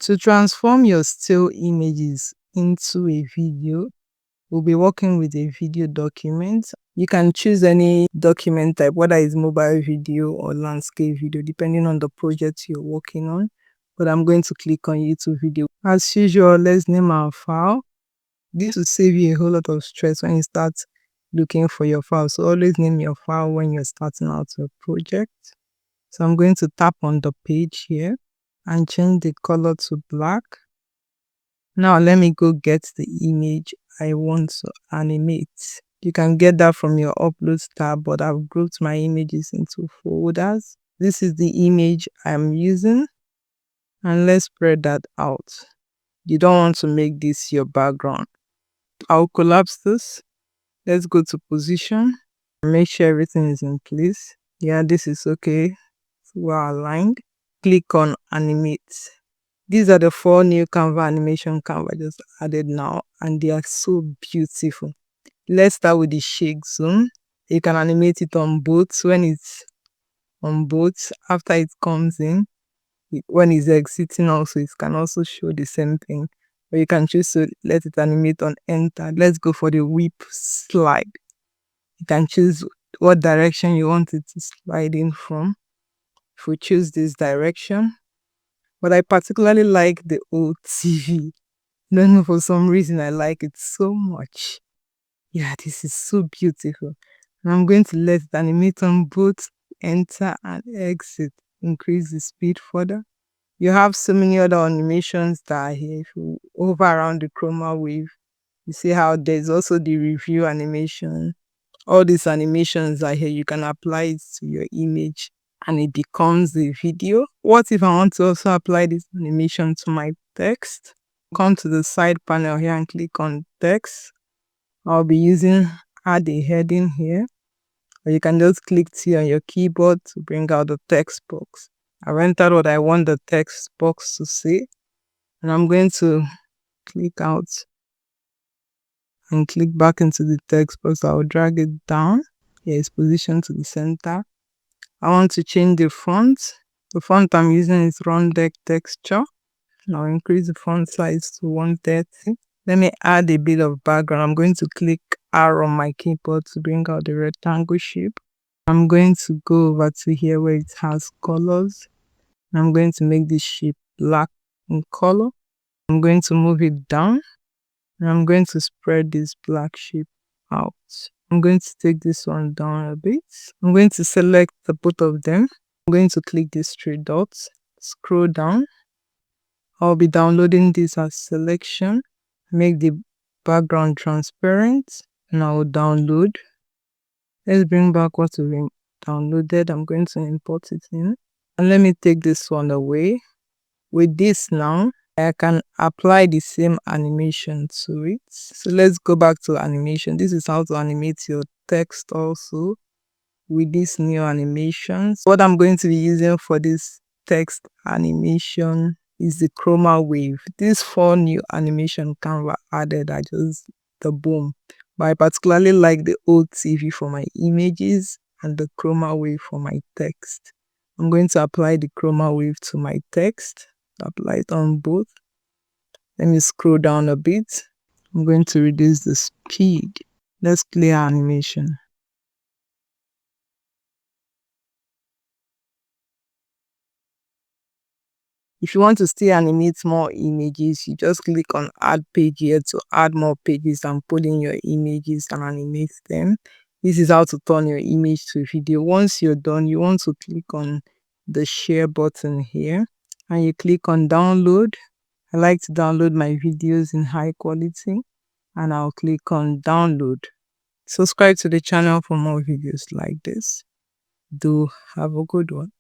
To transform your still images into a video, we'll be working with a video document. You can choose any document type, whether it's mobile video or landscape video, depending on the project you're working on. But I'm going to click on YouTube video. As usual, let's name our file. This will save you a whole lot of stress when you start looking for your file. So always name your file when you're starting out a project. So I'm going to tap on the page here and change the color to black. Now let me go get the image I want to animate. You can get that from your uploads tab, but I've grouped my images into folders. This is the image I'm using, and let's spread that out. You don't want to make this your background. I'll collapse this. Let's go to position. Make sure everything is in place. Yeah, this is okay. Well aligned. Click on animate. These are the 4 new Canva animation Canva just added now, and they are so beautiful. Let's start with the shake zoom. You can animate it on both. When it's on both, after it comes in, when it's exiting also, it can also show the same thing. Or you can choose to let it animate on enter. Let's go for the whip slide. You can choose what direction you want it to slide in from. If we choose this direction, but I particularly like the old TV. I don't know, for some reason I like it so much. Yeah, this is so beautiful. And I'm going to let it animate on both enter and exit. Increase the speed further. You have so many other animations that are here. If you hover around the chroma wave, you see how there's also the review animation. All these animations are here. You can apply it to your image and it becomes the video. What if I want to also apply this animation to my text? Come to the side panel here and click on text. I'll be using add a heading here, or you can just click T on your keyboard to bring out the text box. I've entered what I want the text box to say, and I'm going to click out and click back into the text box. I'll drag it down. Here it's positioned to the center. I want to change the font. The font I'm using is rounded texture. I'll increase the font size to 130. Let me add a bit of background. I'm going to click R on my keyboard to bring out the rectangle shape. I'm going to go over to here where it has colors. I'm going to make this shape black in color. I'm going to move it down, and I'm going to spread this black shape out. I'm going to take this one down a bit. I'm going to select the both of them. I'm going to click these 3 dots, scroll down. I'll be downloading this as selection. Make the background transparent, and I will download. Let's bring back what we downloaded. I'm going to import it in, and let me take this one away. With this now, I can apply the same animation to it. So let's go back to animation. This is how to animate your text also with these new animations. What I'm going to be using for this text animation is the chroma wave. These 4 new animation Canva added are just the boom. But I particularly like the old TV for my images and the chroma wave for my text. I'm going to apply the chroma wave to my text. Apply it on both. Let me scroll down a bit. I'm going to reduce the speed. Let's play our animation. If you want to still animate more images, you just click on add page here to add more pages and put in your images and animate them. This is how to turn your image to video. Once you're done, you want to click on the share button here and you click on download. I like to download my videos in high quality, and I'll click on download. Subscribe to the channel for more videos like this. Do have a good one.